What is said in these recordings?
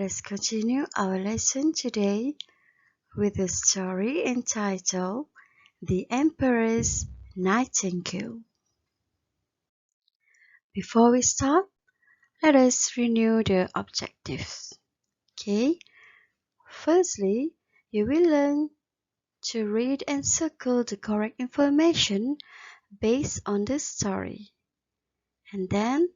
us continue our lesson today with a story entitled The Emperor's Nightingale. Before we start, let us renew the objectives. Okay? Firstly, you will learn to read and circle the correct information based on the story, and then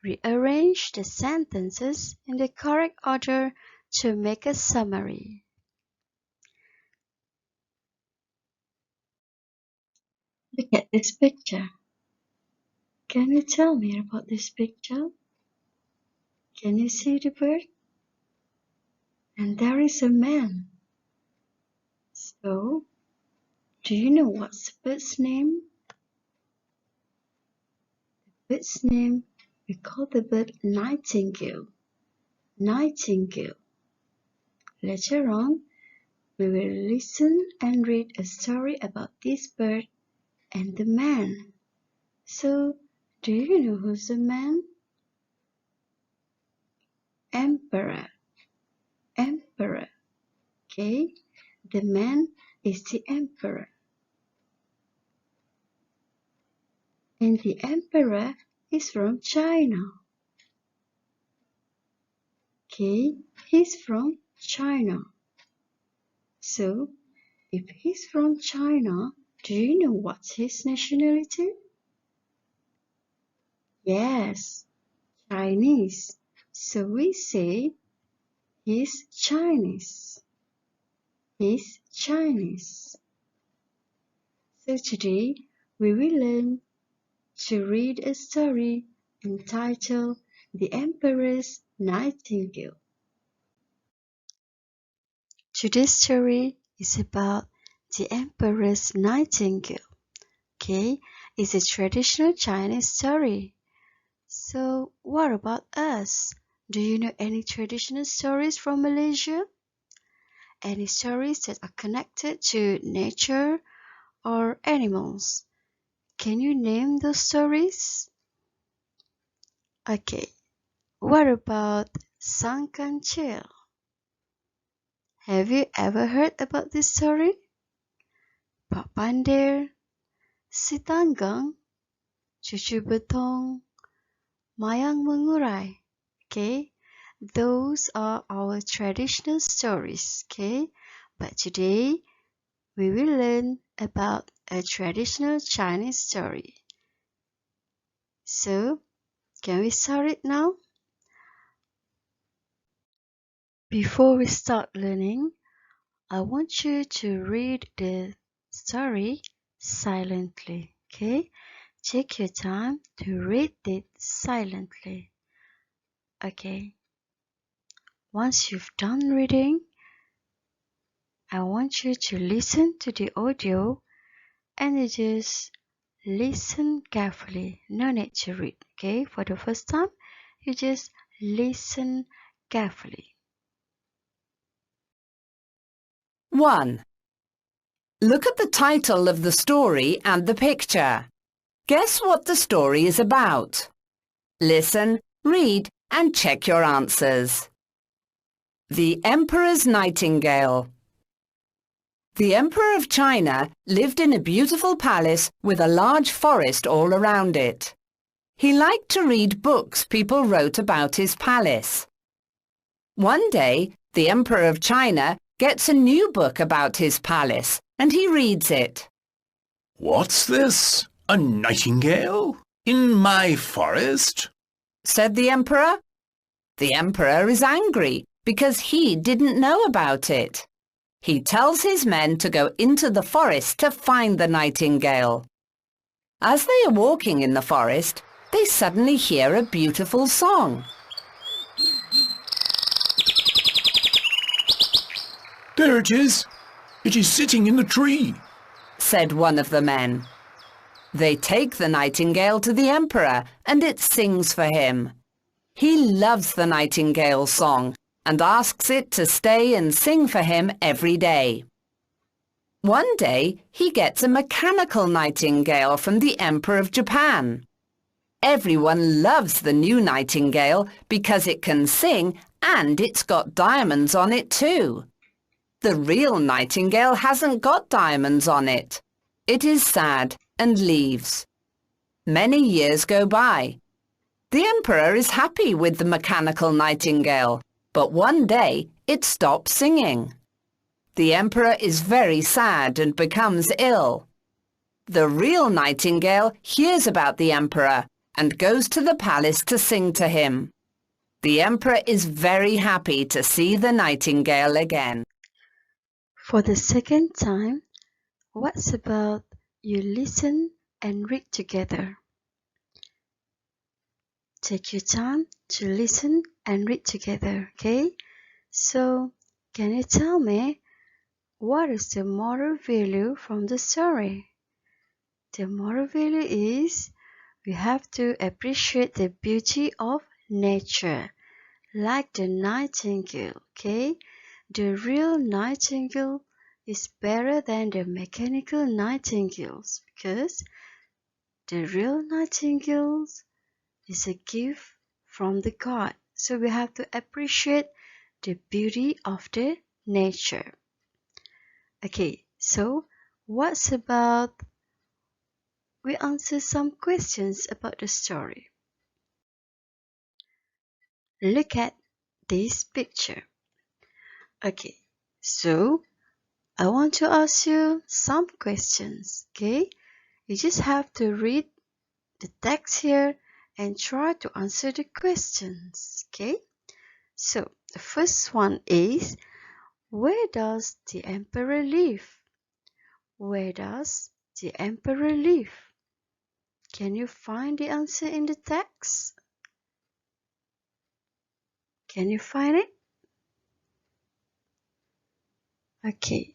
rearrange the sentences in the correct order to make a summary. Look at this picture. Can you tell me about this picture? Can you see the bird? And there is a man. So, do you know what's the bird's name? The bird's name, we call the bird Nightingale. Nightingale. Later on, we will listen and read a story about this bird and the man. So, do you know who's the man? Emperor. Emperor. Okay, the man is the emperor. And the emperor is from China. Okay, he's from China. So, if he's from China, do you know what's his nationality? Yes, Chinese. So we say he's Chinese. He's Chinese. So today we will learn to read a story entitled The Emperor's Nightingale. Today's story is about the Emperor's Nightingale. Okay, it's a traditional Chinese story. So what about us? Do you know any traditional stories from Malaysia? Any stories that are connected to nature or animals? Can you name those stories? Okay, what about Sang Kancil? Have you ever heard about this story? Pak Pandir, Si Tanggang, Cucu Betong, Mayang Mengurai. Okay, those are our traditional stories. Okay, but today we will learn about a traditional Chinese story. So, can we start it now? Before we start learning, I want you to read the story silently. Okay, take your time to read it silently. Okay, once you've done reading, I want you to listen to the audio and you just listen carefully. No need to read. Okay, for the first time, you just listen carefully. 1. Look at the title of the story and the picture. Guess what the story is about. Listen, read, and check your answers. The Emperor's Nightingale. The Emperor of China lived in a beautiful palace with a large forest all around it. He liked to read books people wrote about his palace. One day, the Emperor of China gets a new book about his palace, and he reads it. "What's this? A nightingale? In my forest?" said the Emperor. The Emperor is angry because he didn't know about it. He tells his men to go into the forest to find the nightingale. As they are walking in the forest, they suddenly hear a beautiful song. "There it is! It is sitting in the tree," said one of the men. They take the nightingale to the Emperor and it sings for him. He loves the nightingale song and asks it to stay and sing for him every day. One day, he gets a mechanical nightingale from the Emperor of Japan. Everyone loves the new nightingale because it can sing And it's got diamonds on it too. The real nightingale hasn't got diamonds on it. It is sad and leaves. Many years go by. The emperor is happy with the mechanical nightingale, but one day it stops singing. The emperor is very sad and becomes ill. The real nightingale hears about the emperor and goes to the palace to sing to him. The emperor is very happy to see the nightingale again. For the second time, what's about you listen and read together? Take your time to listen and read together, okay? So, can you tell me what is the moral value from the story? The moral value is we have to appreciate the beauty of nature, like the nightingale, okay? The real nightingale is better than the mechanical nightingales because the real nightingales is a gift from the God. So we have to appreciate the beauty of the nature. Okay, so what's about we answer some questions about the story. Look at this picture. Okay, so I want to ask you some questions, okay? You just have to read the text here and try to answer the questions, okay? So the first one is, where does the emperor live? Where does the emperor live? Can you find the answer in the text? Can you find it? Okay,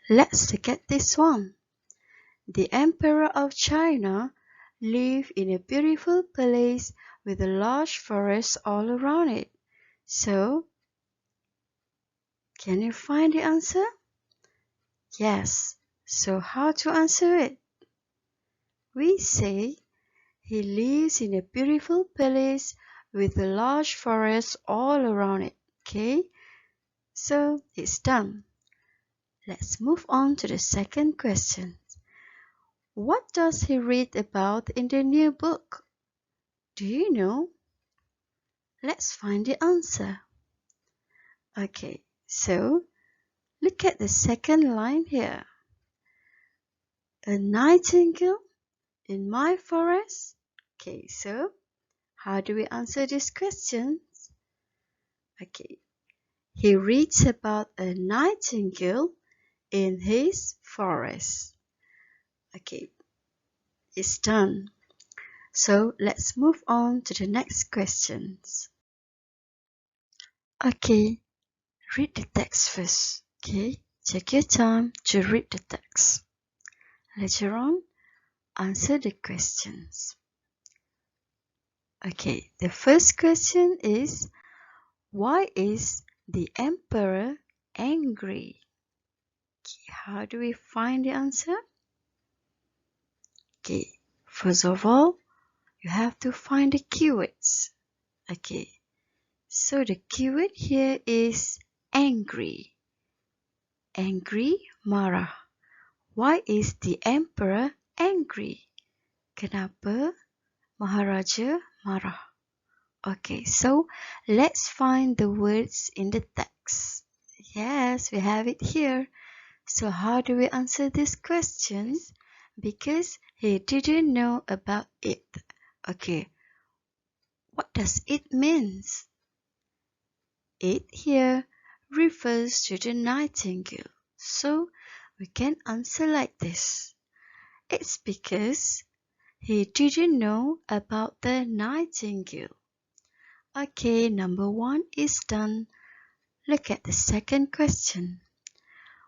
let's look at this one. The emperor of China lived in a beautiful palace with a large forest all around it. So, can you find the answer? Yes. So how to answer it? We say he lives in a beautiful palace with a large forest all around it. Okay? So it's done. Let's move on to the second question. What does he read about in the new book? Do you know? Let's find the answer. Okay, so look at the second line here. A nightingale in my forest? Okay, so how do we answer this question? Okay, he reads about a nightingale in his forest. Okay, it's done. So let's move on to the next questions. Okay, read the text first. Okay, take your time to read the text. Later on, answer the questions. Okay, the first question is, why is the emperor angry? Okay, how do we find the answer? Okay, first of all, you have to find the keywords. Okay, so the keyword here is angry. Angry, marah. Why is the emperor angry? Kenapa Maharaja marah? Okay, so let's find the words in the text. Yes, we have it here. So how do we answer these questions? Because he didn't know about it. Okay, what does it mean? It here refers to the nightingale. So we can answer like this. It's because he didn't know about the nightingale. Okay, number 1 is done. Look at the second question.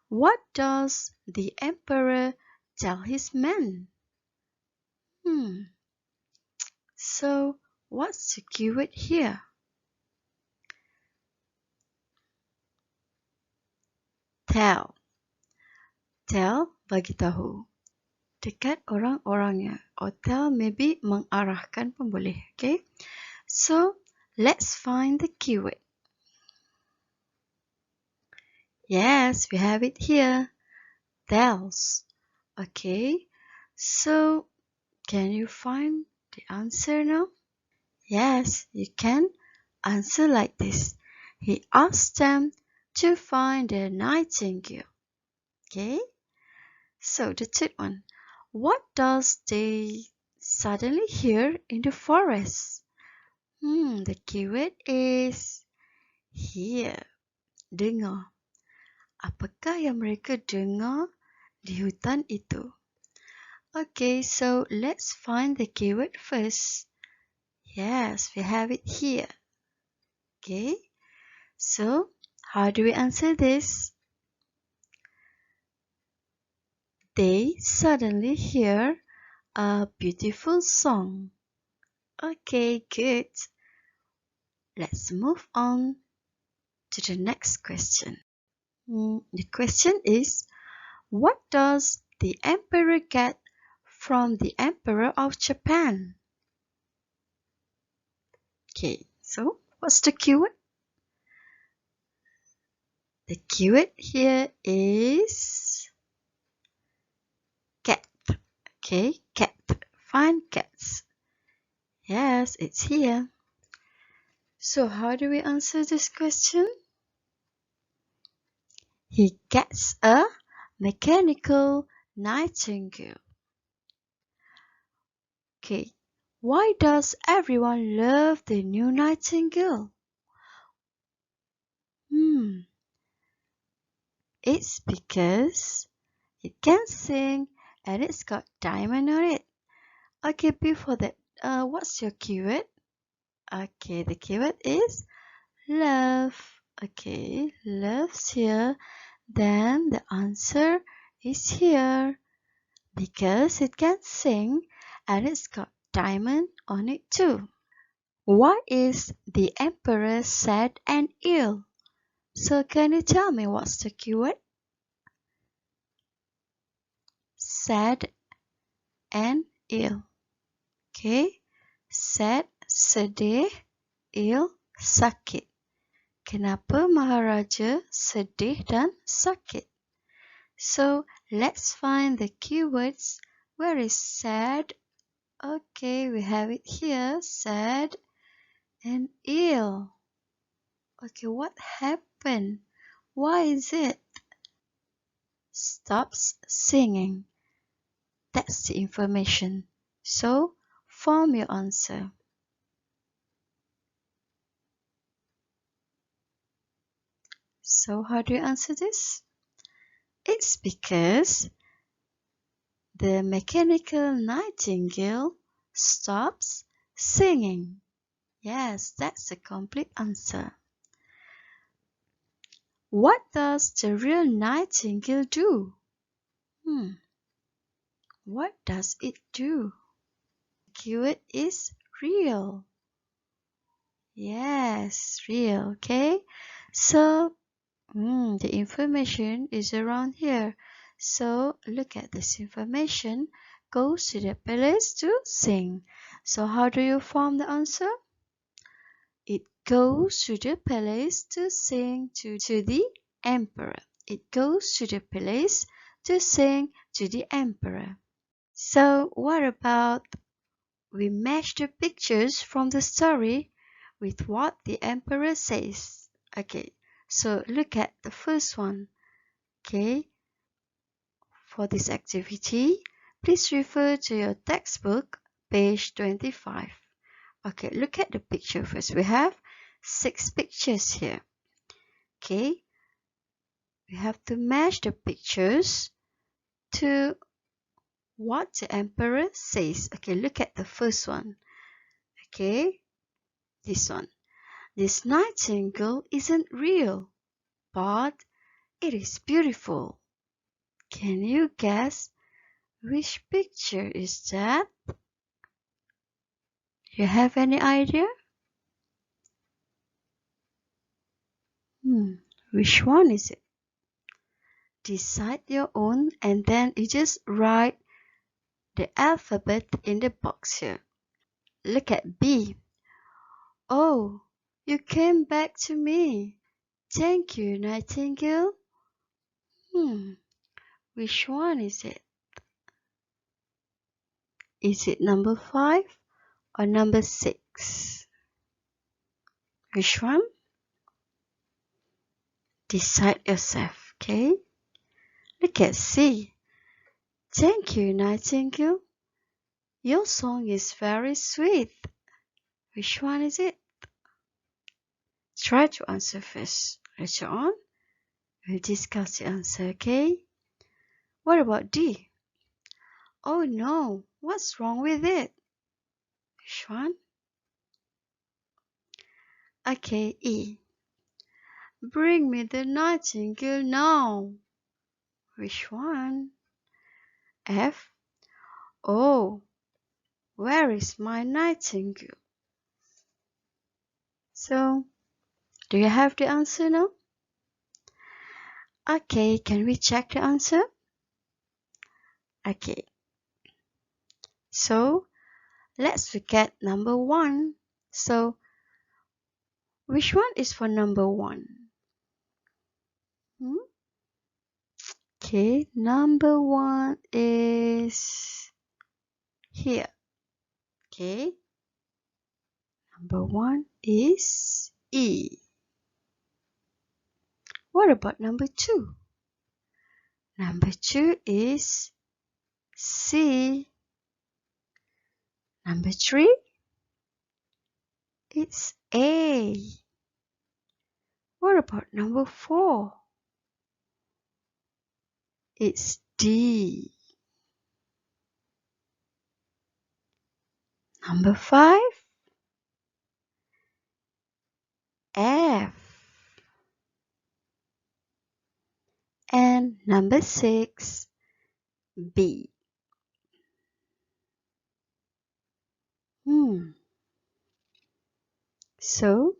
What does the emperor tell his men? So what's the keyword here? Tell. Tell, bagi tahu. Dekat orang-orangnya. Or tell maybe mengarahkan pemboleh. Okay. So let's find the keyword. Yes, we have it here. Bells. Okay, so can you find the answer now? Yes, you can answer like this. He asked them to find a nightingale. Okay, so the third one. What does they suddenly hear in the forest? The keyword is hear, dengar. Apakah yang mereka dengar di hutan itu? Okay, so let's find the keyword first. Yes, we have it here. Okay, so how do we answer this? They suddenly hear a beautiful song. Okay, good. Let's move on to the next question. The question is, what does the emperor get from the emperor of Japan? Okay, so what's the keyword? The keyword here is cat. Okay, cat. Find cats. Yes, it's here. So how do we answer this question? He gets a mechanical nightingale. Okay, why does everyone love the new nightingale? It's because it can sing and it's got diamond on it. Okay, before that, what's your keyword? Okay, the keyword is love. Okay, love's here. Then the answer is here. Because it can sing and it's got diamond on it too. Why is the emperor sad and ill? So can you tell me what's the keyword? Sad and ill. Okay, sad, sedih, ill, sakit. Kenapa Maharaja sedih dan sakit? So let's find the keywords. Where is sad? Okay, we have it here, sad and ill. Okay, what happened? Why is it? Stops singing. That's the information. So form your answer. So how do you answer this? It's because the mechanical nightingale stops singing. Yes, that's the complete answer. What does the real nightingale do? What does it do? The keyword is real. Yes, real, okay? So, the information is around here. So, look at this information. Goes to the palace to sing. So, how do you form the answer? It goes to the palace to sing to the emperor. It goes to the palace to sing to the emperor. So, what about we match the pictures from the story with what the emperor says? Okay, so look at the first one. Okay, for this activity, please refer to your textbook, page 25. Okay, look at the picture first. We have 6 pictures here. Okay, we have to match the pictures to what the emperor says. Okay, look at the first one. Okay, this one. This nightingale isn't real, but it is beautiful. Can you guess which picture is that? You have any idea? Which one is it? Decide your own and then you just write the alphabet in the box here. Look at B. Oh, you came back to me. Thank you, Nightingale. Which one is it? Is it number 5 or number 6? Which one? Decide yourself, okay? Look at C. Thank you, Nightingale. Your song is very sweet. Which one is it? Try to answer first. Later on, we'll discuss the answer, okay? What about D? Oh no, what's wrong with it? Which one? Okay, E. Bring me the nightingale now. Which one? F. Oh, where is my nightingale? So, do you have the answer now? Okay, can we check the answer? Okay. So, let's look at number 1. So, which one is for number 1? Okay, number 1 is here. Okay, number 1 is E. What about number 2? Number 2 is C. Number 3, it's A. What about number 4? It's D. Number 5, F. And number 6, B. So,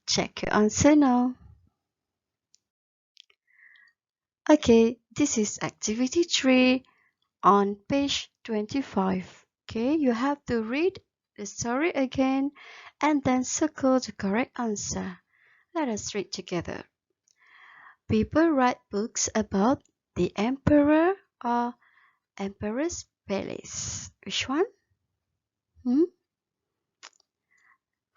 check your answer now. Okay, this is activity 3 on page 25. Okay, you have to read the story again and then circle the correct answer. Let us read together. People write books about the emperor or emperor's palace. Which one?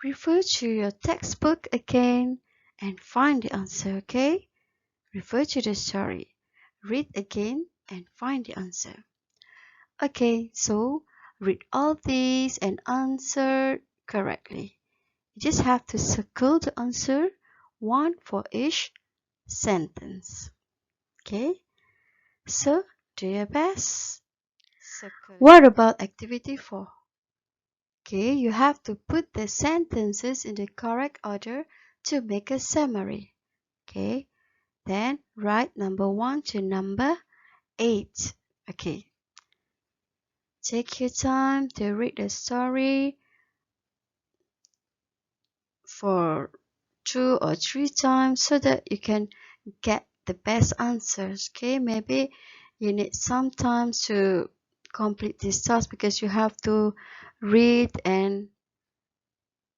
Refer to your textbook again and find the answer, okay? Refer to the story. Read again and find the answer. Okay, so read all these and answer correctly. You just have to circle the answer, one for each sentence. Okay, so do your best. What about activity 4? Okay, you have to put the sentences in the correct order to make a summary. Okay, then write number 1 to number 8. Okay, take your time to read the story for 2 or 3 times so that you can get the best answers. Okay, maybe you need some time to complete this task because you have to read and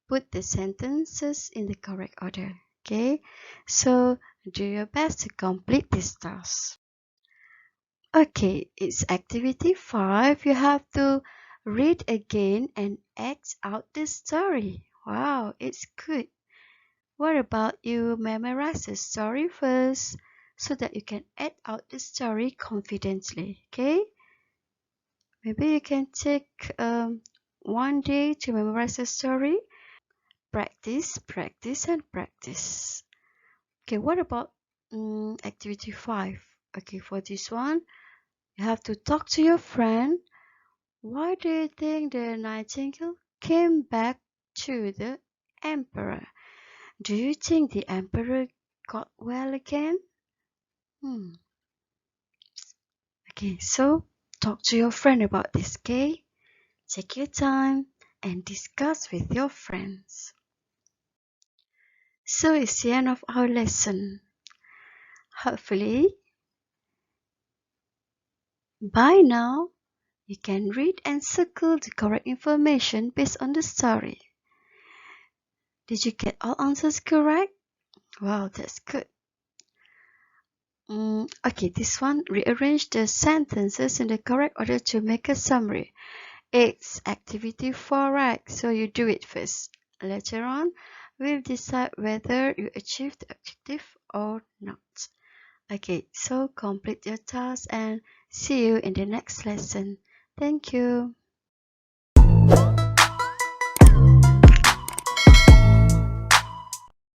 put the sentences in the correct order. Okay, so do your best to complete this task. Okay, it's activity 5. You have to read again and act out the story. Wow, it's good. What about you memorize the story first so that you can act out the story confidently, okay? Maybe you can take one day to memorize the story. Practice, practice, and practice. Okay, what about activity 5? Okay, for this one, you have to talk to your friend. Why do you think the nightingale came back to the emperor? Do you think the emperor got well again? Okay, so talk to your friend about this, okay? Take your time and discuss with your friends. So it's the end of our lesson. Hopefully, by now, you can read and circle the correct information based on the story. Did you get all answers correct? Wow, that's good. Okay, this one, rearrange the sentences in the correct order to make a summary. It's activity 4, right? So you do it first. Later on, we'll decide whether you achieved the objective or not. Okay, so complete your task and see you in the next lesson. Thank you.